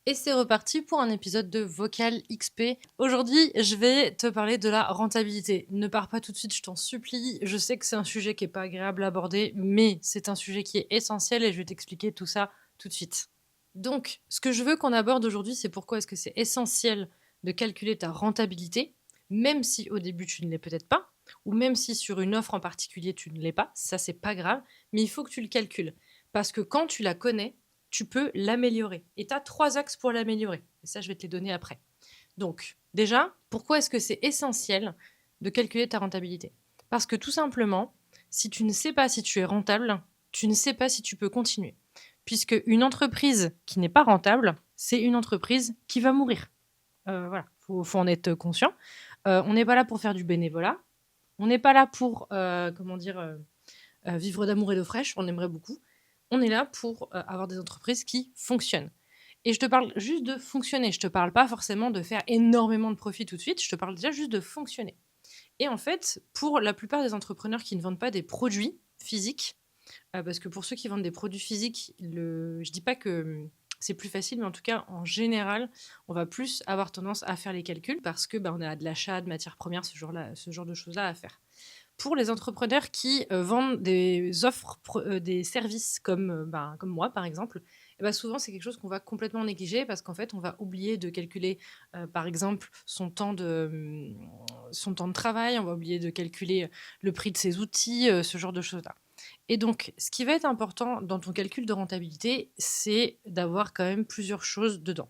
Et c'est reparti pour un épisode de Vocal XP. Aujourd'hui, je vais te parler de la rentabilité. Ne pars pas tout de suite, je t'en supplie. Je sais que c'est un sujet qui est pas agréable à aborder, mais c'est un sujet qui est essentiel et je vais t'expliquer tout ça tout de suite. Donc, ce que je veux qu'on aborde aujourd'hui, c'est pourquoi est-ce que c'est essentiel de calculer ta rentabilité, même si au début tu ne l'es peut-être pas, ou même si sur une offre en particulier tu ne l'es pas, ça c'est pas grave, mais il faut que tu le calcules. Parce que quand tu la connais, tu peux l'améliorer. Et tu as 3 axes pour l'améliorer. Et ça, je vais te les donner après. Donc, déjà, pourquoi est-ce que c'est essentiel de calculer ta rentabilité? Parce que tout simplement, si tu ne sais pas si tu es rentable, tu ne sais pas si tu peux continuer. Puisque une entreprise qui n'est pas rentable, c'est une entreprise qui va mourir. Voilà, faut en être conscient. On n'est pas là pour faire du bénévolat. On n'est pas là pour, vivre d'amour et d'eau fraîche. On aimerait beaucoup. On est là pour avoir des entreprises qui fonctionnent. Et je te parle juste de fonctionner. Je te parle pas forcément de faire énormément de profit tout de suite. Je te parle déjà juste de fonctionner. Et en fait, pour la plupart des entrepreneurs qui ne vendent pas des produits physiques, parce que pour ceux qui vendent des produits physiques, je dis pas que c'est plus facile, mais en tout cas, en général, on va plus avoir tendance à faire les calculs parce que on a de l'achat de matières premières, ce genre de choses-là à faire. Pour les entrepreneurs qui vendent des offres, des services comme moi par exemple, et souvent c'est quelque chose qu'on va complètement négliger parce qu'en fait on va oublier de calculer par exemple son temps de travail, on va oublier de calculer le prix de ses outils, ce genre de choses-là. Et donc, ce qui va être important dans ton calcul de rentabilité, c'est d'avoir quand même plusieurs choses dedans.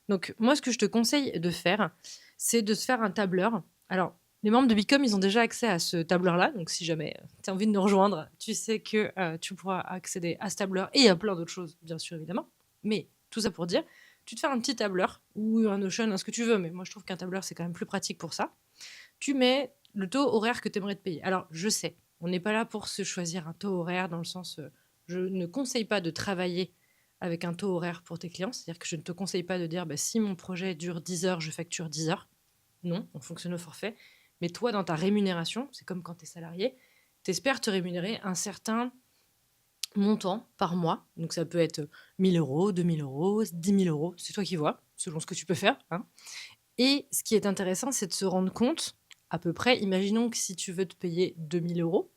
Donc, moi, ce que je te conseille de faire, c'est de se faire un tableur. Alors, les membres de Bicom, ils ont déjà accès à ce tableur-là. Donc, si jamais tu as envie de nous rejoindre, tu sais que tu pourras accéder à ce tableur et à plein d'autres choses, bien sûr, évidemment. Mais tout ça pour dire, tu te fais un petit tableur ou un Notion, ce que tu veux. Mais moi, je trouve qu'un tableur, c'est quand même plus pratique pour ça. Tu mets le taux horaire que tu aimerais te payer. Alors, je sais, on n'est pas là pour se choisir un taux horaire dans le sens, je ne conseille pas de travailler avec un taux horaire pour tes clients. C'est-à-dire que je ne te conseille pas de dire, si mon projet dure 10 heures, je facture 10 heures. Non, on fonctionne au forfait. Mais toi, dans ta rémunération, c'est comme quand tu es salarié, tu espères te rémunérer un certain montant par mois. Donc ça peut être 1000 euros, 2000 euros, 10 000 euros, c'est toi qui vois, selon ce que tu peux faire. Hein. Et ce qui est intéressant, c'est de se rendre compte, à peu près, imaginons que si tu veux te payer 2000 euros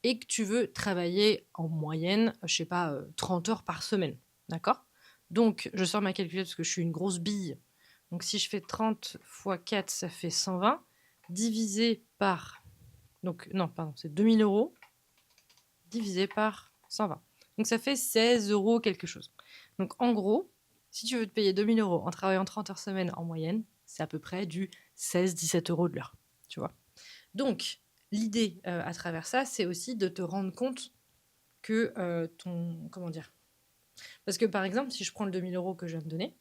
et que tu veux travailler en moyenne, je sais pas, 30 heures par semaine, d'accord? Donc, je sors ma calculette parce que je suis une grosse bille. Donc, si je fais 30 fois 4, ça fait 120, divisé par... Donc, non, pardon, c'est 2000 euros, divisé par 120. Donc, ça fait 16 euros quelque chose. Donc, en gros, si tu veux te payer 2000 euros en travaillant 30 heures semaine en moyenne, c'est à peu près du 16-17 euros de l'heure, tu vois. Donc, l'idée à travers ça, c'est aussi de te rendre compte que comment dire. Parce que par exemple, si je prends le 2000 euros que je viens de donner,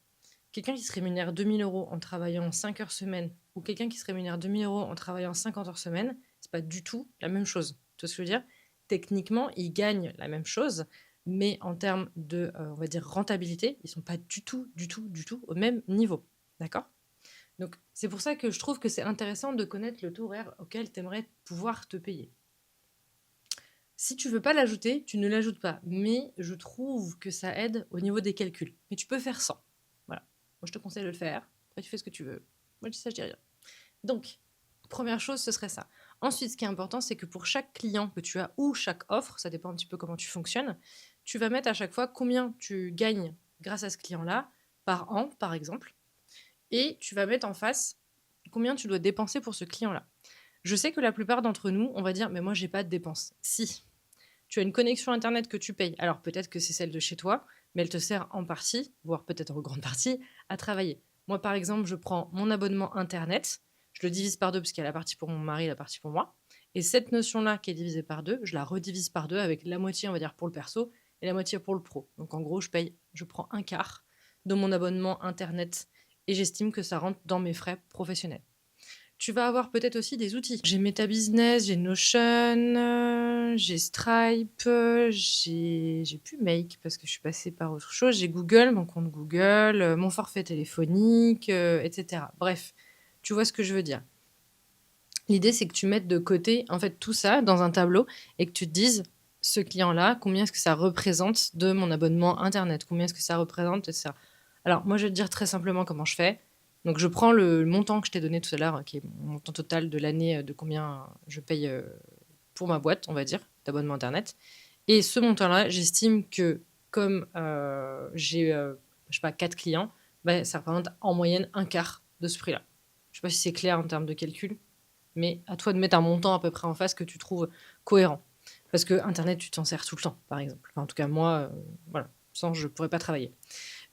quelqu'un qui se rémunère 2000 euros en travaillant 5 heures semaine ou quelqu'un qui se rémunère 2000 euros en travaillant 50 heures semaine, c'est pas du tout la même chose. Tu vois ce que je veux dire? Techniquement, ils gagnent la même chose, mais en termes de, on va dire, rentabilité, ils sont pas du tout, du tout, du tout au même niveau. D'accord? Donc, c'est pour ça que je trouve que c'est intéressant de connaître le taux horaire auquel tu aimerais pouvoir te payer. Si tu veux pas l'ajouter, tu ne l'ajoutes pas. Mais je trouve que ça aide au niveau des calculs. Mais tu peux faire sans. Voilà. Moi, je te conseille de le faire. Après, tu fais ce que tu veux. Moi, je dis ça, je dis rien. Donc, première chose, ce serait ça. Ensuite, ce qui est important, c'est que pour chaque client que tu as ou chaque offre, ça dépend un petit peu comment tu fonctionnes, tu vas mettre à chaque fois combien tu gagnes grâce à ce client-là par an, par exemple. Et tu vas mettre en face combien tu dois dépenser pour ce client-là. Je sais que la plupart d'entre nous, on va dire, mais moi, j'ai pas de dépenses. Si, tu as une connexion Internet que tu payes. Alors peut-être que c'est celle de chez toi, mais elle te sert en partie, voire peut-être en grande partie, à travailler. Moi, par exemple, je prends mon abonnement Internet, je le divise par deux parce qu'il y a la partie pour mon mari et la partie pour moi. Et cette notion-là qui est divisée par deux, je la redivise par deux avec la moitié, on va dire, pour le perso et la moitié pour le pro. Donc en gros, je prends un quart de mon abonnement Internet et j'estime que ça rentre dans mes frais professionnels. Tu vas avoir peut-être aussi des outils. J'ai Meta Business, j'ai Notion, j'ai Stripe, j'ai plus Make parce que je suis passée par autre chose. J'ai Google, mon compte Google, mon forfait téléphonique, etc. Bref, tu vois ce que je veux dire. L'idée, c'est que tu mettes de côté, en fait, tout ça dans un tableau et que tu te dises, ce client-là, combien est-ce que ça représente de mon abonnement Internet? Combien est-ce que ça représente, etc. Alors, moi, je vais te dire très simplement comment je fais. Donc, je prends le montant que je t'ai donné tout à l'heure, qui est mon montant total de l'année, de combien je paye pour ma boîte, on va dire, d'abonnement Internet. Et ce montant-là, j'estime que comme j'ai, je sais pas, 4 clients, bah, ça représente en moyenne un quart de ce prix-là. Je sais pas si c'est clair en termes de calcul, mais à toi de mettre un montant à peu près en face que tu trouves cohérent. Parce que Internet, tu t'en sers tout le temps, par exemple. Enfin, en tout cas, moi, voilà, sans, je pourrais pas travailler.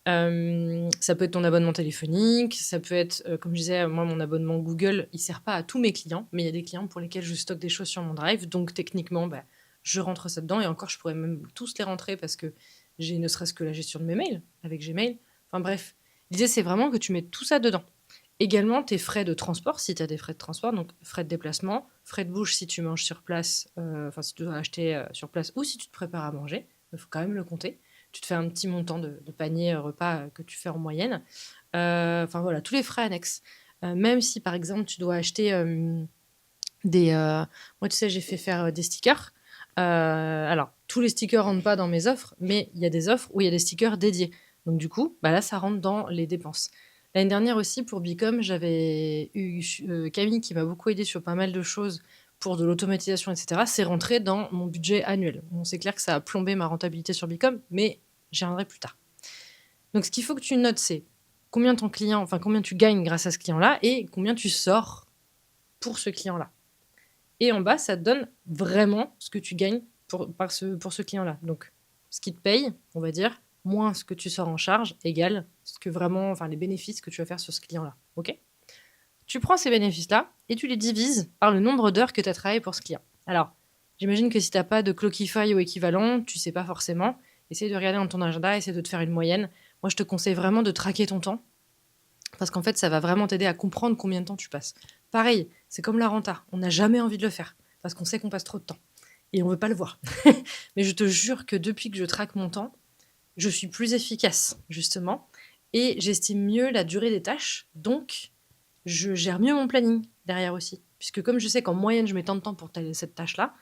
Ça peut être ton abonnement téléphonique, ça peut être, comme je disais, moi, mon abonnement Google, il sert pas à tous mes clients, mais il y a des clients pour lesquels je stocke des choses sur mon Drive, donc techniquement, bah, je rentre ça dedans et encore, je pourrais même tous les rentrer parce que j'ai ne serait-ce que la gestion de mes mails avec Gmail. Enfin bref, l'idée, c'est vraiment que tu mets tout ça dedans. Également, tes frais de transport, si tu as des frais de transport, donc frais de déplacement, frais de bouche si tu manges sur place, enfin si tu dois acheter sur place ou si tu te prépares à manger, il faut quand même le compter. Tu te fais un petit montant de panier repas que tu fais en moyenne. Enfin voilà, tous les frais annexes. Même si par exemple tu dois acheter des... moi tu sais, j'ai fait faire des stickers. Alors, tous les stickers rentrent pas dans mes offres, mais il y a des offres où il y a des stickers dédiés. Donc du coup, bah là, ça rentre dans les dépenses. L'année dernière aussi, pour Bicom, j'avais eu Camille qui m'a beaucoup aidé sur pas mal de choses pour de l'automatisation, etc. C'est rentré dans mon budget annuel. Bon, c'est clair que ça a plombé ma rentabilité sur Bicom, mais j'y reviendrai plus tard. Donc ce qu'il faut que tu notes, c'est combien ton client, enfin combien tu gagnes grâce à ce client-là et combien tu sors pour ce client-là. Et en bas, ça te donne vraiment ce que tu gagnes pour ce client-là. Donc, ce qui te paye, on va dire, moins ce que tu sors en charge, égale ce que vraiment, enfin, les bénéfices que tu vas faire sur ce client-là. OK? Tu prends ces bénéfices-là et tu les divises par le nombre d'heures que tu as travaillé pour ce client. Alors, j'imagine que si tu n'as pas de Clockify ou équivalent, tu ne sais pas forcément. Essaye de regarder dans ton agenda, essaye de te faire une moyenne. Moi, je te conseille vraiment de traquer ton temps parce qu'en fait, ça va vraiment t'aider à comprendre combien de temps tu passes. Pareil, c'est comme la renta. On n'a jamais envie de le faire parce qu'on sait qu'on passe trop de temps et on ne veut pas le voir. Mais je te jure que depuis que je traque mon temps, je suis plus efficace, justement, et j'estime mieux la durée des tâches. Donc, je gère mieux mon planning derrière aussi. Puisque comme je sais qu'en moyenne, je mets tant de temps pour cette tâche-là,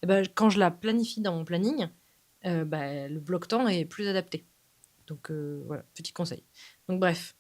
eh ben, quand je la planifie dans mon planning, le bloc-temps est plus adapté. Donc voilà, petit conseil. Donc bref,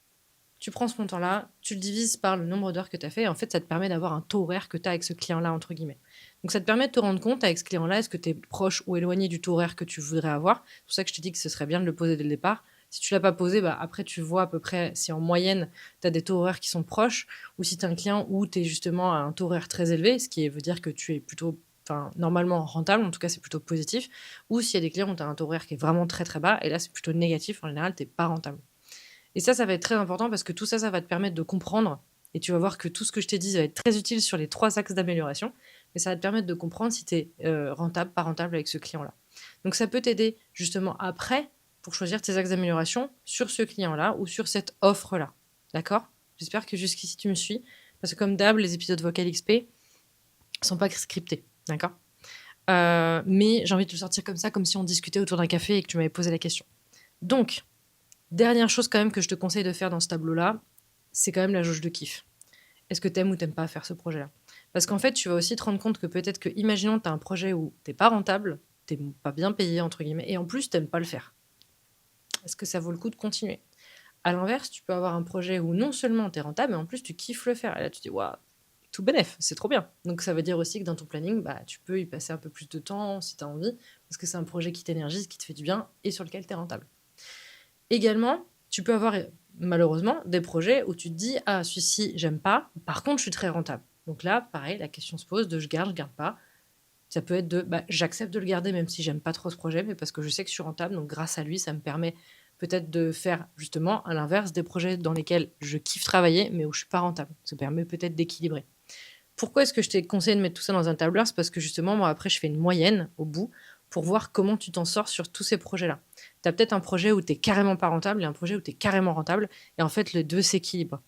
tu prends ce montant-là, tu le divises par le nombre d'heures que tu as fait, et en fait, ça te permet d'avoir un taux horaire que tu as avec ce client-là, entre guillemets. Donc, ça te permet de te rendre compte avec ce client-là, est-ce que tu es proche ou éloigné du taux horaire que tu voudrais avoir. C'est pour ça que je t'ai dit que ce serait bien de le poser dès le départ. Si tu ne l'as pas posé, bah, après, tu vois à peu près si en moyenne, tu as des taux horaires qui sont proches, ou si tu as un client où tu es justement à un taux horaire très élevé, ce qui veut dire que tu es plutôt, enfin, normalement rentable, en tout cas, c'est plutôt positif, ou s'il y a des clients où tu as un taux horaire qui est vraiment très très bas, et là, c'est plutôt négatif, en général, tu n'es pas rentable. Et ça va être très important parce que tout ça, ça va te permettre de comprendre. Et tu vas voir que tout ce que je t'ai dit va être très utile sur les 3 axes d'amélioration. Mais ça va te permettre de comprendre si tu es rentable, pas rentable avec ce client-là. Donc ça peut t'aider justement après pour choisir tes axes d'amélioration sur ce client-là ou sur cette offre-là. D'accord? J'espère que jusqu'ici tu me suis. Parce que comme d'hab, les épisodes Vocal XP ne sont pas scriptés. D'accord? Mais j'ai envie de te le sortir comme ça, comme si on discutait autour d'un café et que tu m'avais posé la question. Donc, dernière chose quand même que je te conseille de faire dans ce tableau-là, c'est quand même la jauge de kiff. Est-ce que t'aimes ou t'aimes pas faire ce projet-là? Parce qu'en fait, tu vas aussi te rendre compte que peut-être que, imaginons, tu as un projet où t'es pas rentable, t'es pas bien payé, entre guillemets, et en plus, t'aimes pas le faire. Est-ce que ça vaut le coup de continuer? À l'inverse, tu peux avoir un projet où non seulement t'es rentable, mais en plus, tu kiffes le faire. Et là, tu te dis, waouh, tout bénef, c'est trop bien. Donc, ça veut dire aussi que dans ton planning, bah, tu peux y passer un peu plus de temps si tu as envie, parce que c'est un projet qui t'énergise, qui te fait du bien et sur lequel tu es rentable. Également, tu peux avoir malheureusement des projets où tu te dis ah celui-ci j'aime pas, par contre je suis très rentable. Donc là pareil, la question se pose de je garde pas. Ça peut être de j'accepte de le garder même si j'aime pas trop ce projet, mais parce que je sais que je suis rentable, donc grâce à lui ça me permet peut-être de faire justement à l'inverse des projets dans lesquels je kiffe travailler mais où je suis pas rentable. Ça permet peut-être d'équilibrer. Pourquoi est-ce que je t'ai conseillé de mettre tout ça dans un tableur? C'est parce que justement, moi, après, je fais une moyenne au bout pour voir comment tu t'en sors sur tous ces projets-là. Tu as peut-être un projet où tu es carrément pas rentable et un projet où tu es carrément rentable. Et en fait, les deux s'équilibrent.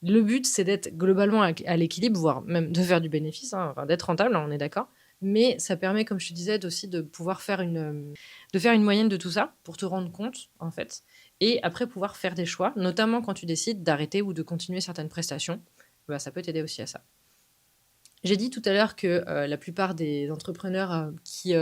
Le but, c'est d'être globalement à l'équilibre, voire même de faire du bénéfice, hein, enfin, d'être rentable, hein, on est d'accord. Mais ça permet, comme je te disais, aussi de pouvoir faire de faire une moyenne de tout ça pour te rendre compte, en fait. Et après, pouvoir faire des choix, notamment quand tu décides d'arrêter ou de continuer certaines prestations. Bah, ça peut t'aider aussi à ça. J'ai dit tout à l'heure que la plupart des entrepreneurs qui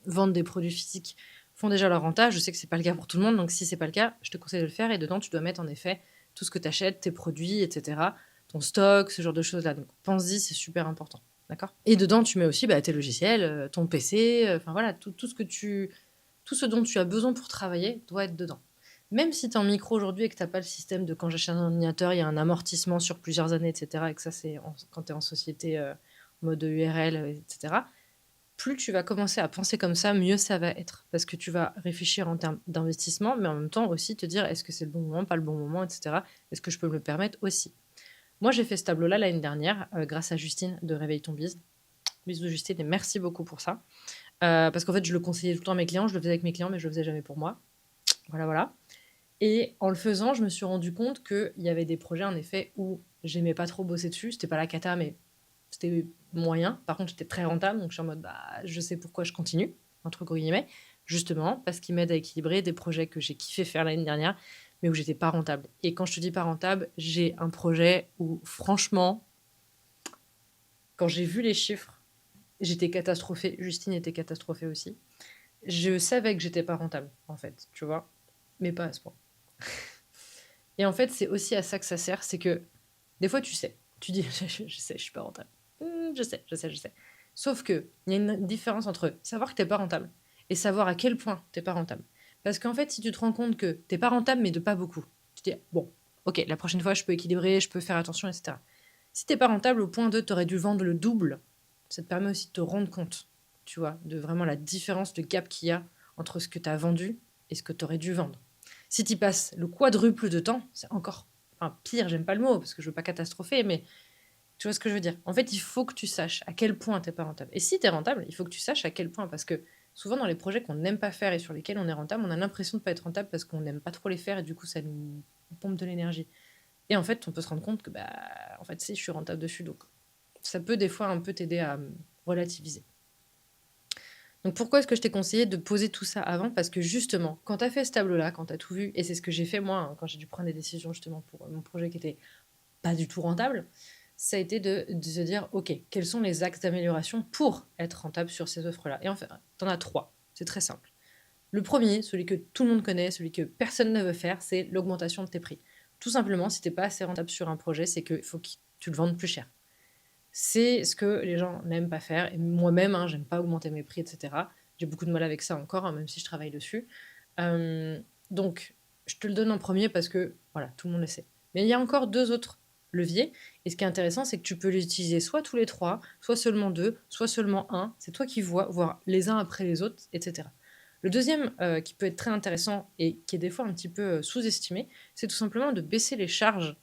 vendent des produits physiques font déjà leur renta. Je sais que c'est pas le cas pour tout le monde, donc si c'est pas le cas, je te conseille de le faire. Et dedans, tu dois mettre en effet tout ce que tu achètes, tes produits, etc., ton stock, ce genre de choses-là. Donc pense-y, c'est super important. D'accord? Et dedans, tu mets aussi tes logiciels, ton PC, enfin voilà, tout ce dont tu as besoin pour travailler doit être dedans. Même si tu es en micro aujourd'hui et que tu n'as pas le système de quand j'achète un ordinateur, il y a un amortissement sur plusieurs années, etc., et que ça, c'est quand tu es en société mode URL, etc., plus tu vas commencer à penser comme ça, mieux ça va être. Parce que tu vas réfléchir en termes d'investissement, mais en même temps aussi te dire est-ce que c'est le bon moment, pas le bon moment, etc. Est-ce que je peux me le permettre aussi? Moi, j'ai fait ce tableau-là l'année dernière grâce à Justine de Réveille ton bise. Bisous Justine et merci beaucoup pour ça. Parce qu'en fait, je le conseillais tout le temps à mes clients, je le faisais avec mes clients, mais je le faisais jamais pour moi. Voilà, voilà. Et en le faisant, je me suis rendu compte qu'il y avait des projets, en effet, où j'aimais pas trop bosser dessus. C'était pas la cata, mais c'était moyen. Par contre, j'étais très rentable, donc je suis en mode, je sais pourquoi je continue, entre guillemets, justement, parce qu'il m'aide à équilibrer des projets que j'ai kiffé faire l'année dernière, mais où j'étais pas rentable. Et quand je te dis pas rentable, j'ai un projet où, franchement, quand j'ai vu les chiffres, j'étais catastrophée. Justine était catastrophée aussi. Je savais que j'étais pas rentable, en fait, tu vois, mais pas à ce point. Et en fait, c'est aussi à ça que ça sert, c'est que des fois, tu sais, tu dis, je sais, je suis pas rentable. Je sais, je sais, je sais. Sauf que il y a une différence entre savoir que t'es pas rentable et savoir à quel point t'es pas rentable. Parce qu'en fait, si tu te rends compte que t'es pas rentable, mais de pas beaucoup, tu te dis, bon, ok, la prochaine fois, je peux équilibrer, je peux faire attention, etc. Si t'es pas rentable, au point 2, t'aurais dû vendre le double. Ça te permet aussi de te rendre compte, tu vois, de vraiment la différence, de gap qu'il y a entre ce que tu as vendu et ce que tu aurais dû vendre. Si tu passes le quadruple de temps, c'est encore pire, j'aime pas le mot parce que je veux pas catastropher, mais tu vois ce que je veux dire. En fait, il faut que tu saches à quel point tu n'es pas rentable. Et si tu es rentable, il faut que tu saches à quel point, parce que souvent dans les projets qu'on n'aime pas faire et sur lesquels on est rentable, on a l'impression de pas être rentable parce qu'on n'aime pas trop les faire et du coup ça nous pompe de l'énergie. Et en fait, on peut se rendre compte que en fait, si je suis rentable dessus, donc ça peut des fois un peu t'aider à relativiser. Donc pourquoi est-ce que je t'ai conseillé de poser tout ça avant? Parce que justement, quand tu as fait ce tableau-là, quand tu as tout vu, et c'est ce que j'ai fait moi, quand j'ai dû prendre des décisions justement pour mon projet qui était pas du tout rentable, ça a été de se dire, ok, quels sont les axes d'amélioration pour être rentable sur ces offres-là? Et en fait, tu en as 3, c'est très simple. Le premier, celui que tout le monde connaît, celui que personne ne veut faire, c'est l'augmentation de tes prix. Tout simplement, si tu n'es pas assez rentable sur un projet, c'est qu'il faut que tu le vendes plus cher. C'est ce que les gens n'aiment pas faire. Et moi-même, j'aime pas augmenter mes prix, etc. J'ai beaucoup de mal avec ça encore, même si je travaille dessus. Donc, je te le donne en premier parce que, voilà, tout le monde le sait. Mais il y a encore 2 autres leviers. Et ce qui est intéressant, c'est que tu peux les utiliser soit tous les 3, soit seulement 2, soit seulement un. C'est toi qui vois, voir les uns après les autres, etc. Le deuxième, qui peut être très intéressant et qui est des fois un petit peu sous-estimé, c'est tout simplement de baisser les charges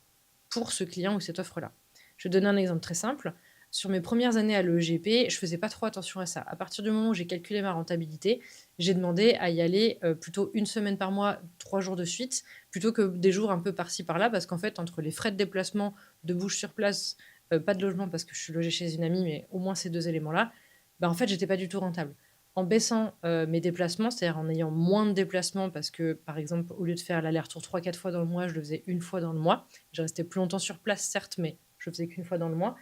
pour ce client ou cette offre-là. Je vais te donner un exemple très simple. Sur mes premières années à l'EGP, je faisais pas trop attention à ça. À partir du moment où j'ai calculé ma rentabilité, j'ai demandé à y aller plutôt 1 semaine par mois, 3 jours de suite, plutôt que des jours un peu par-ci par-là, parce qu'en fait, entre les frais de déplacement, de bouche sur place, pas de logement parce que je suis logée chez une amie, mais au moins ces 2 éléments-là, en fait, j'étais pas du tout rentable. En baissant mes déplacements, c'est-à-dire en ayant moins de déplacements, parce que, par exemple, au lieu de faire l'aller-retour 3-4 fois dans le mois, je le faisais une fois dans le mois. Je restais plus longtemps sur place, certes, mais je le faisais qu'une fois dans le mois.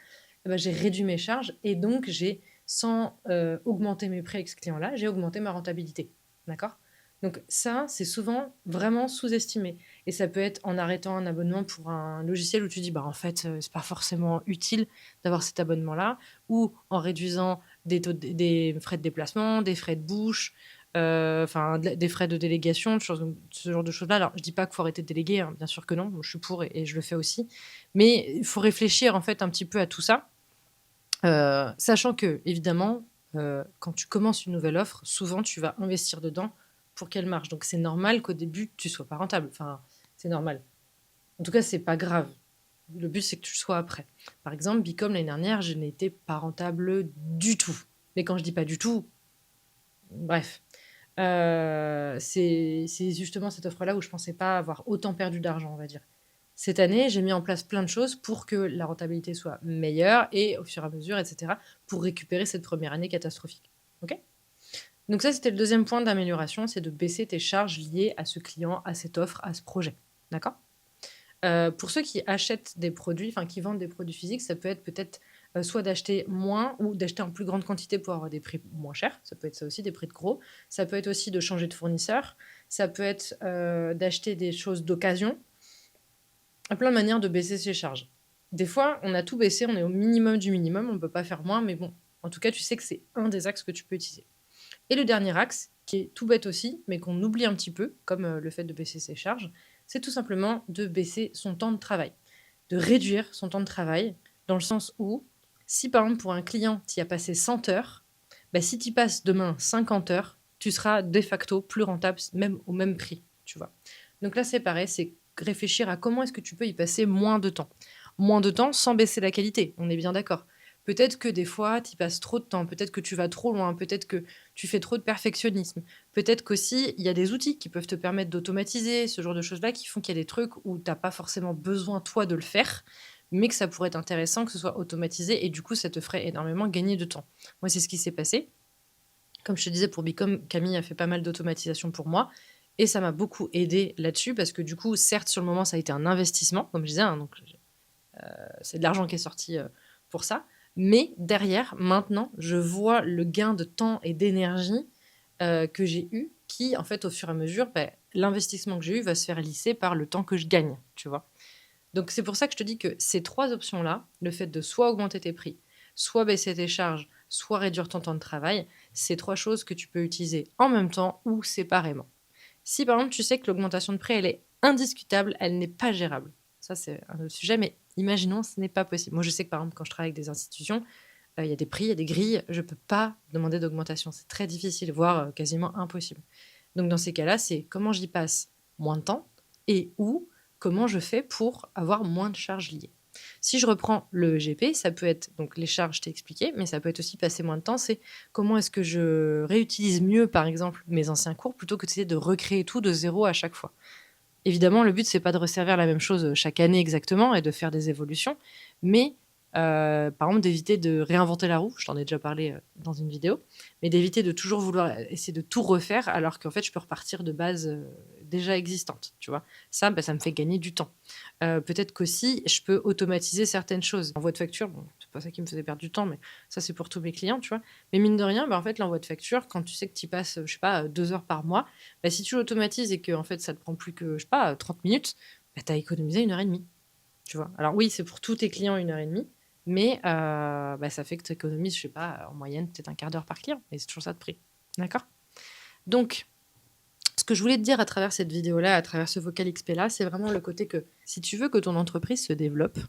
J'ai réduit mes charges et donc j'ai, sans augmenter mes prix avec ce client-là, j'ai augmenté ma rentabilité. D'accord? Donc ça, c'est souvent vraiment sous-estimé. Et ça peut être en arrêtant un abonnement pour un logiciel où tu dis, en fait, c'est pas forcément utile d'avoir cet abonnement-là, ou en réduisant des frais de déplacement, des frais de bouche, des frais de délégation, ce genre de choses-là. Alors, je dis pas qu'il faut arrêter de déléguer, bien sûr que non, moi, je suis pour et je le fais aussi. Mais il faut réfléchir en fait un petit peu à tout ça, sachant que, évidemment, quand tu commences une nouvelle offre, souvent tu vas investir dedans pour qu'elle marche. Donc c'est normal qu'au début, tu sois pas rentable. Enfin, c'est normal. En tout cas, c'est pas grave. Le but, c'est que tu sois après. Par exemple, Bicom, l'année dernière, je n'étais pas rentable du tout. Mais quand je dis pas du tout, bref. C'est justement cette offre-là où je pensais pas avoir autant perdu d'argent, on va dire. Cette année, j'ai mis en place plein de choses pour que la rentabilité soit meilleure et au fur et à mesure, etc., pour récupérer cette première année catastrophique. Ok? Donc ça, c'était le deuxième point d'amélioration, c'est de baisser tes charges liées à ce client, à cette offre, à ce projet. D'accord? Pour ceux qui achètent des produits, enfin qui vendent des produits physiques, ça peut être peut-être soit d'acheter moins ou d'acheter en plus grande quantité pour avoir des prix moins chers. Ça peut être ça aussi, des prix de gros. Ça peut être aussi de changer de fournisseur. Ça peut être d'acheter des choses d'occasion. Il y a plein de manières de baisser ses charges. Des fois, on a tout baissé, on est au minimum du minimum, on ne peut pas faire moins, mais bon, en tout cas, tu sais que c'est un des axes que tu peux utiliser. Et le dernier axe, qui est tout bête aussi, mais qu'on oublie un petit peu, comme le fait de baisser ses charges, c'est tout simplement de baisser son temps de travail, de réduire son temps de travail, dans le sens où, si par exemple pour un client, tu y as passé 100 heures, bah, si tu passes demain 50 heures, tu seras de facto plus rentable, même au même prix, tu vois. Donc là, c'est pareil, c'est réfléchir à comment est-ce que tu peux y passer moins de temps. Moins de temps sans baisser la qualité, on est bien d'accord. Peut-être que des fois, tu y passes trop de temps, peut-être que tu vas trop loin, peut-être que tu fais trop de perfectionnisme. Peut-être qu'aussi, il y a des outils qui peuvent te permettre d'automatiser, ce genre de choses-là, qui font qu'il y a des trucs où tu n'as pas forcément besoin, toi, de le faire, mais que ça pourrait être intéressant que ce soit automatisé, et du coup, ça te ferait énormément gagner de temps. Moi, c'est ce qui s'est passé. Comme je te disais, pour Bicom, Camille a fait pas mal d'automatisation pour moi, et ça m'a beaucoup aidé là-dessus, parce que du coup, certes, sur le moment, ça a été un investissement, comme je disais, hein, donc c'est de l'argent qui est sorti pour ça. Mais derrière, maintenant, je vois le gain de temps et d'énergie que j'ai eu, qui, en fait, au fur et à mesure, l'investissement que j'ai eu va se faire lisser par le temps que je gagne, tu vois. Donc, c'est pour ça que je te dis que ces trois options-là, le fait de soit augmenter tes prix, soit baisser tes charges, soit réduire ton temps de travail, c'est trois choses que tu peux utiliser en même temps ou séparément. Si, par exemple, tu sais que l'augmentation de prix, elle est indiscutable, elle n'est pas gérable. Ça, c'est un autre sujet, mais imaginons, ce n'est pas possible. Moi, je sais que, par exemple, quand je travaille avec des institutions, il y a des prix, il y a des grilles, je ne peux pas demander d'augmentation. C'est très difficile, voire quasiment impossible. Donc, dans ces cas-là, c'est comment j'y passe moins de temps et ou comment je fais pour avoir moins de charges liées. Si je reprends le GP, ça peut être donc les charges, je t'ai expliqué, mais ça peut être aussi passer moins de temps. C'est comment est-ce que je réutilise mieux, par exemple, mes anciens cours plutôt que d'essayer de recréer tout de zéro à chaque fois. Évidemment, le but, c'est pas de resservir la même chose chaque année exactement et de faire des évolutions, mais par exemple, d'éviter de réinventer la roue. Je t'en ai déjà parlé dans une vidéo, mais d'éviter de toujours vouloir essayer de tout refaire alors qu'en fait, je peux repartir de base déjà existantes, tu vois. Ça, ça me fait gagner du temps. Peut-être qu'aussi, je peux automatiser certaines choses. L'envoi de facture, bon, c'est pas ça qui me faisait perdre du temps, mais ça, c'est pour tous mes clients, tu vois. Mais mine de rien, en fait, l'envoi de facture, quand tu sais que tu y passes, je sais pas, 2 heures par mois, si tu l'automatises et que en fait, ça te prend plus que, je sais pas, 30 minutes, tu as économisé 1 heure et demie, tu vois. Alors oui, c'est pour tous tes clients 1 heure et demie, mais ça fait que tu économises, je sais pas, en moyenne, peut-être un quart d'heure par client, et c'est toujours ça de prix. D'accord? Donc, ce que je voulais te dire à travers cette vidéo-là, à travers ce Vocal XP-là, c'est vraiment le côté que si tu veux que ton entreprise se développe,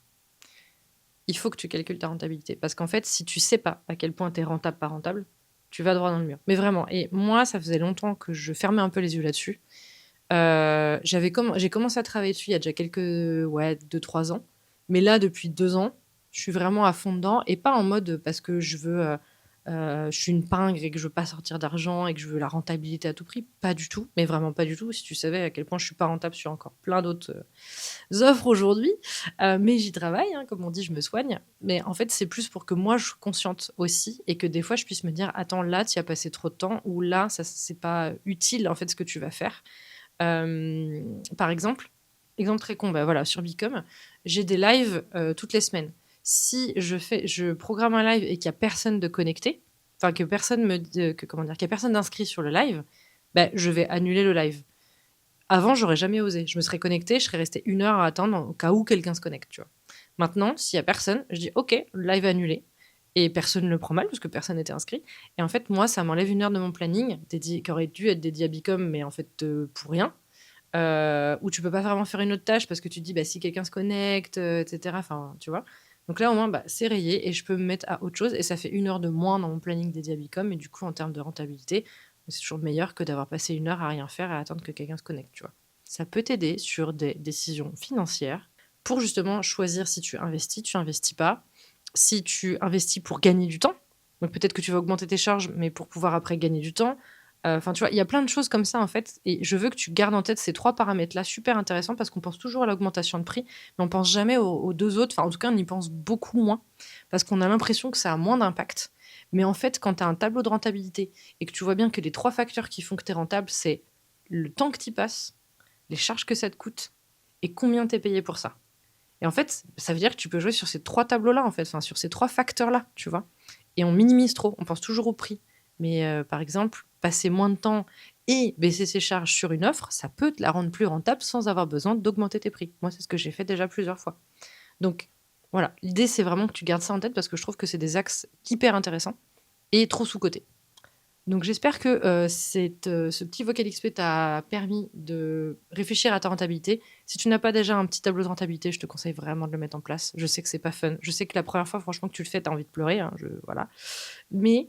il faut que tu calcules ta rentabilité. Parce qu'en fait, si tu sais pas à quel point tu es rentable, pas rentable, tu vas droit dans le mur. Mais vraiment. Et moi, ça faisait longtemps que je fermais un peu les yeux là-dessus. J'ai commencé à travailler dessus il y a déjà 2-3 ans. Mais là, depuis 2 ans, je suis vraiment à fond dedans. Et pas en mode parce que je suis une pingre et que je veux pas sortir d'argent et que je veux la rentabilité à tout prix. Pas du tout. Mais vraiment pas du tout. Si tu savais à quel point je suis pas rentable sur encore plein d'autres offres aujourd'hui. Mais j'y travaille, hein, comme on dit, je me soigne. Mais en fait, c'est plus pour que moi, je sois consciente aussi et que des fois, je puisse me dire, attends, là, tu as passé trop de temps ou là, ça, c'est pas utile, en fait, ce que tu vas faire. Par exemple très con, voilà, sur Bicom, j'ai des lives toutes les semaines. Si je programme un live et qu'il n'y a personne de connecté, enfin que personne qu'il y a personne d'inscrit sur le live, je vais annuler le live. Avant, j'aurais jamais osé. Je me serais connectée, je serais restée 1 heure à attendre au cas où quelqu'un se connecte, tu vois. Maintenant, s'il y a personne, je dis OK, live annulé. Et personne ne le prend mal parce que personne n'était inscrit. Et en fait, moi, ça m'enlève 1 heure de mon planning qui aurait dû être dédié à Bicom, mais en fait, pour rien. Où tu peux pas vraiment faire une autre tâche parce que tu te dis, si quelqu'un se connecte, etc. Enfin, tu vois. Donc là, au moins, c'est rayé et je peux me mettre à autre chose. Et ça fait 1 heure de moins dans mon planning dédié à Bicom. Et du coup, en termes de rentabilité, c'est toujours meilleur que d'avoir passé 1 heure à rien faire et à attendre que quelqu'un se connecte, tu vois. Ça peut t'aider sur des décisions financières pour justement choisir si tu investis pas. Si tu investis pour gagner du temps, donc peut-être que tu vas augmenter tes charges, mais pour pouvoir après gagner du temps. Enfin, tu vois, il y a plein de choses comme ça, en fait, et je veux que tu gardes en tête ces 3 paramètres-là, super intéressants, parce qu'on pense toujours à l'augmentation de prix, mais on pense jamais aux 2 autres. Enfin, en tout cas, on y pense beaucoup moins, parce qu'on a l'impression que ça a moins d'impact. Mais en fait, quand tu as un tableau de rentabilité et que tu vois bien que les 3 facteurs qui font que tu es rentable, c'est le temps que tu y passes, les charges que ça te coûte et combien tu es payé pour ça. Et en fait, ça veut dire que tu peux jouer sur ces 3 tableaux-là, en fait, enfin, sur ces 3 facteurs-là, tu vois? Et on minimise trop, on pense toujours au prix. Mais par exemple, passer moins de temps et baisser ses charges sur une offre, ça peut te la rendre plus rentable sans avoir besoin d'augmenter tes prix. Moi, c'est ce que j'ai fait déjà plusieurs fois. Donc voilà, l'idée, c'est vraiment que tu gardes ça en tête parce que je trouve que c'est des axes hyper intéressants et trop sous-cotés. Donc j'espère que ce petit Vocal XP t'a permis de réfléchir à ta rentabilité. Si tu n'as pas déjà un petit tableau de rentabilité, je te conseille vraiment de le mettre en place. Je sais que c'est pas fun. Je sais que la première fois, franchement, que tu le fais, tu as envie de pleurer, hein, voilà. Mais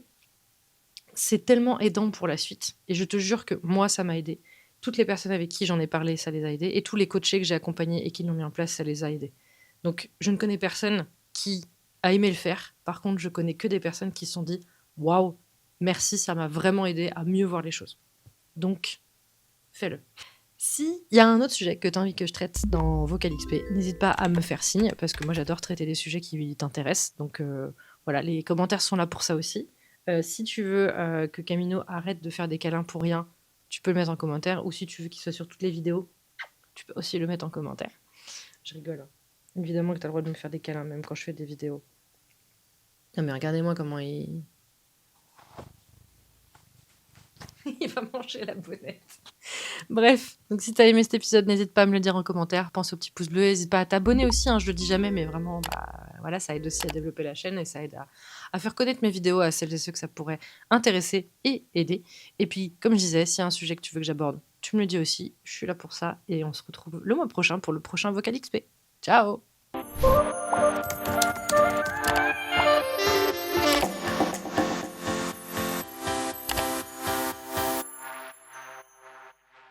c'est tellement aidant pour la suite. Et je te jure que moi, ça m'a aidé. Toutes les personnes avec qui j'en ai parlé, ça les a aidés. Et tous les coachés que j'ai accompagnés et qui l'ont mis en place, ça les a aidés. Donc, je ne connais personne qui a aimé le faire. Par contre, je connais que des personnes qui se sont dit waouh, merci, ça m'a vraiment aidé à mieux voir les choses. Donc, fais-le. S'il y a un autre sujet que tu as envie que je traite dans Vocal XP, n'hésite pas à me faire signe, parce que moi j'adore traiter des sujets qui t'intéressent. Donc voilà, les commentaires sont là pour ça aussi. Si tu veux que Camino arrête de faire des câlins pour rien, tu peux le mettre en commentaire. Ou si tu veux qu'il soit sur toutes les vidéos, tu peux aussi le mettre en commentaire. Je rigole, hein. Évidemment que tu as le droit de me faire des câlins, même quand je fais des vidéos. Non mais regardez-moi comment il... il va manger la bonnette. Bref, donc si t'as aimé cet épisode, n'hésite pas à me le dire en commentaire. Pense au petit pouce bleu, n'hésite pas à t'abonner aussi, hein, je le dis jamais, mais vraiment, voilà, ça aide aussi à développer la chaîne et ça aide à faire connaître mes vidéos à celles et ceux que ça pourrait intéresser et aider. Et puis, comme je disais, s'il y a un sujet que tu veux que j'aborde, tu me le dis aussi, je suis là pour ça et on se retrouve le mois prochain pour le prochain Vocal XP. Ciao!